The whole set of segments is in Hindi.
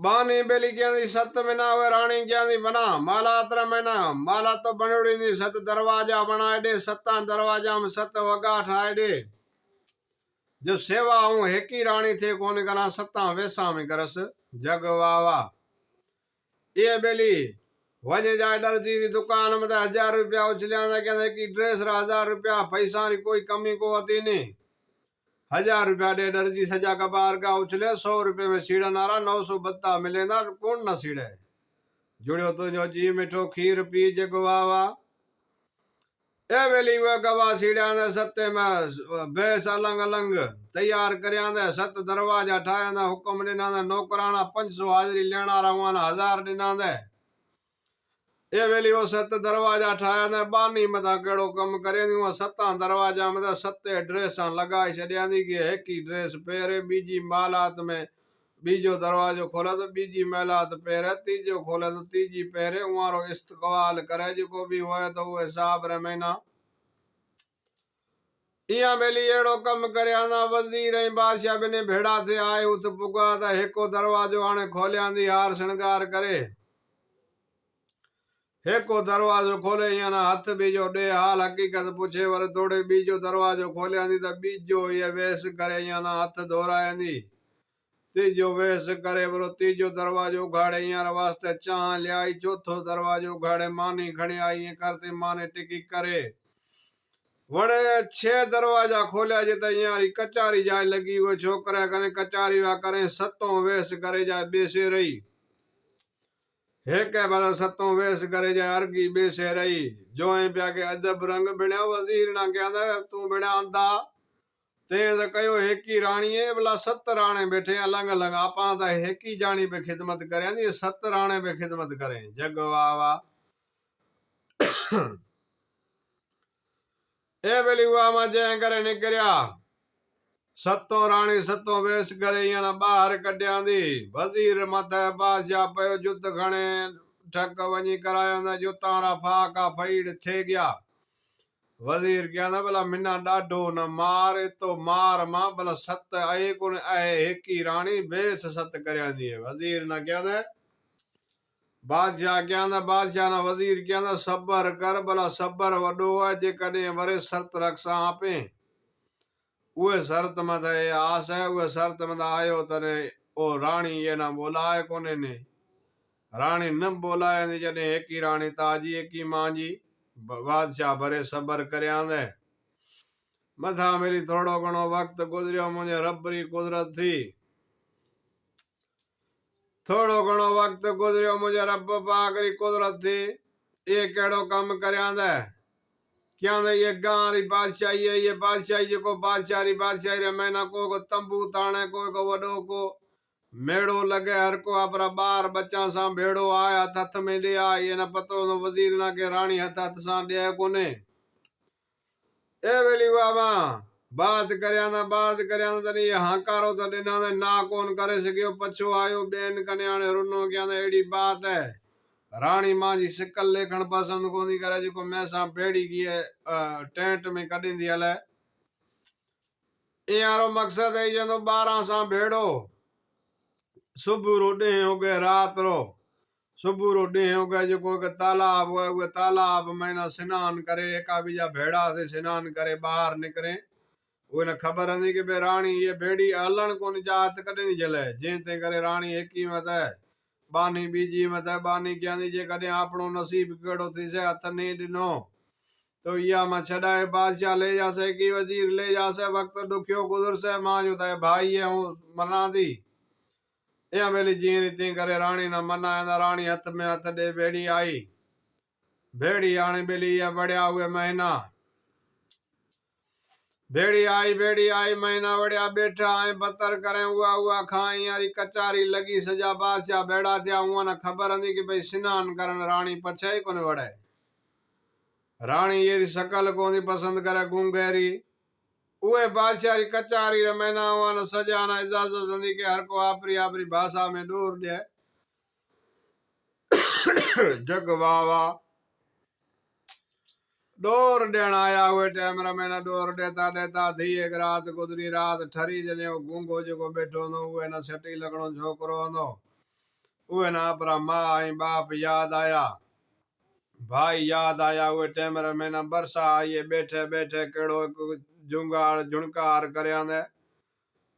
बानी बेली कहंदी सत महीना हुए रानी कहंदी बना माला 3 महीना माला तो बनोड़ी नहीं 7 दरवाजा बनाए दे 7 दरवाजा में 7 वगा ठाए दे जो सेवा हूं हेकी रानी थे कौन करा 7 वेसा में करस जग वावा ये बेली वजे जाए दर्जी की दुकान में 1000 रुपया उछलिया कहते कि ड्रेस 1000 रुपया पैसा री कोई कमी को होती नहीं 1000 रुपया दे दर्जी सजा कबार का उछले 100 रुपये में सीड़ा नारा 900 बत्ता मिले ना कौन ना सीड़े जुड़ो तो जो जी मिठो खीर पी जगवावा ए वेली वे गवा सीड़ा ने सत्ते में बेस अलंग अलंग तैयार करया ने 7 दरवाजा ठाया ना हुक्म देना ने नौकराना 500 हाजरी लेना रवाना 1000 देना दे ए वेली वो 7 दरवाजा ठाया ने बानी मथा केड़ो कम करे नी वो 7 दरवाजा में 7 ड्रेसा लगाई छड़िया दी कि हेकी ड्रेस पहरे बीजी मालात में बीजो दरवाजो खोले तो बीजी मालात पहरे तीजो खोले तो तीजी पहरे उहारो इस्तकबाल करे जो भी होए तो वो हिसाब रे महीना इया बेली एड़ो कम करे ना वजीर बादशाह बिने भेड़ा थे आए उत पुगा था हेको दरवाजो आने खोलिया दी हार श्रृंगार करे हेको दरवाजो खोले ना हाथ बीजो दे हाल हकीकत पूछे वर थोड़े बीजो दरवाजो खोलिया दी तो बीजो ये वेस करे ना हाथ धोराया दी तीजो वेस करे बरो तीजो दरवाजो उघाड़े यार वास्ते चाह लिया चौथो दरवाजो उघाड़े मानी खड़ी आई करते माने टिकी करे वणे 6 दरवाजा खोलिया जे त यारी कचारी जाए लगी वो छोकरा कने कचारी वा करे 7 वेस करे जाए बेसे रही हेके बाद 7 वेस करे जाए अर्गी बेसे रही जो प्या के अदब रंग बिण्या वजीर ना कहंदा तू बिण्या आंदा ते तो कयो हेकी रानी है भला 7 राणे बैठे अलग अलग आपा ता हेकी जानी पे खिदमत करे नी 7 राणे पे खिदमत करे जग वावा ए बेली हुआ मा जे करे निकरिया 7 राणी 7 वेस करे या बाहर कड्या दी वजीर माथे बादशाह पयो जुत खणे ठक वनी कराया ना जो तारा फाका फईड़ थे गया वजीर क्या ना भला मिना डाढो न मार तो मार मां भला 7 आए कोन आए हेकी रानी बेस 7 करया दी वजीर ना क्या ना बादशाह क्या ना बादशाह ना वजीर क्या ना सबर कर भला सबर वडो है जे कदे वरे शर्त रखसा आपे उहे शर्त मत आस है उहे शर्त मत आयो तने ओ रानी ये ना बोलाए कोने ने रानी न बोलाए ने जने एकी रानी ताजी एकी मां जी बादशाह भरे सबर करया दे मथा मेरी थोड़ो घणो वक्त गुजरियो मुझे रबरी कुदरत थी थोड़ो घणो वक्त गुजरियो मुझे रब पाक री कुदरत थी ये केड़ो कम करया दे क्या दे ये गांव री बादशाही है ये बादशाही जो को बादशाही रे मैना को तंबू ताने को वडो को मेड़ो लगे हर को अपना बार बच्चा सा भेड़ो आया हथ में ले आ ये ना पतो न वजीर ना के रानी हथ सा दे कोने ए वेली बाबा बात करया ना तनी हाकारो तो देना ना कौन करे सकियो पछो आयो बेन कन्याणे रुनो क्या एड़ी बात है रानी मां जी शिकल लेखन पसंद कोनी करे जो मैं सा पेड़ी की टेंट में कडी दी हले यारो मकसद है जो 12 सा भेड़ो सुबह रो डे हो गए रात रो सुबह रो डे हो गए जो कोई तालाब हुए वो तालाब में ना स्नान करे एका बीजा भेड़ा से स्नान करे बाहर निकले वो न खबर हंदी कि बे रानी ये भेड़ी हलन कोन जात कदे नहीं जले जेते करे रानी एक ही मत है बानी बीजी मत है बानी क्या नहीं जे कदे आपनो नसीब केड़ो थी से हथ नहीं दिनो तो या मा छड़ाए बादशाह ले जा से की वजीर ले जा से वक्त दुखियो गुजर से मां जो ता भाई है मना दी या बेली जी रीति करे रानी ना मना ना रानी हथ में हथ दे भेड़ी आने बेली या बढ़िया हुए महीना भेड़ी आई महीना बढ़िया बैठा आए बतर करे हुआ खाए यारी कचारी लगी सजा बादशाह भेड़ा थिया हुआ ना खबर हंदी कि भाई स्नान करन रानी पछे कोन वड़े रानी ये शकल कोनी पसंद करे गुंगेरी उहे बादशाह री कचारी रे महीना हुआ ना सजा ना इजाजत हंदी कि हर को आपरी आपरी भाषा में डोर दे जग वावा डोर देन आया हुए टाइम रे मैंने डोर देता देता थी एक रात गुजरी रात ठरी जने गूंगो जो बैठो नो हुए ना छटी लगणो छोकरो नो उहे ना अपना माँ ऐं बाप याद आया, भाई याद आया। उहे टेमर में ना बरसा आइए बैठे बैठे केड़ो जुंगाड़ जुणकार करया ने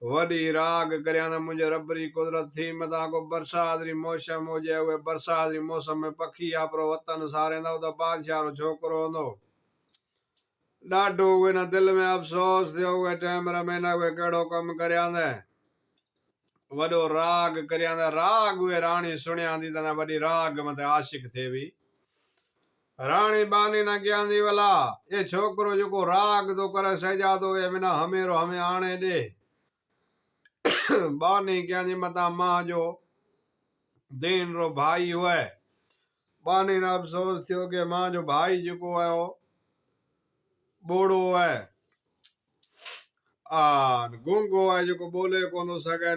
वडी राग करया ने मुझे रबरी कुदरत थी मता को बरसात री मौसम हो जाए। उहे बरसात री मौसम में पखी आपरो वतन सारेंदा उदा बादशाह रो छोकरो होंदो। ॾाढो उहे न दिल में अफ़सोस थियो उहे टेमर में न उहे केड़ो कम करया ने वडो राग करया ने राग उहे राणी सुणियांदी त न वडी राग मते आशिक थेवी। राणी बानी न कयांदी वला ये छोकरो जेको राग तो करे सजा तो ये बिना हमेरो हमें आणे दे। बानी कयांदी मता मां जो दीन रो भाई हुए। बानी ने अफसोस थियो कि मां जो भाई जेको है वो बोड़ो है आ गूंगो है जेको बोले कोन सके।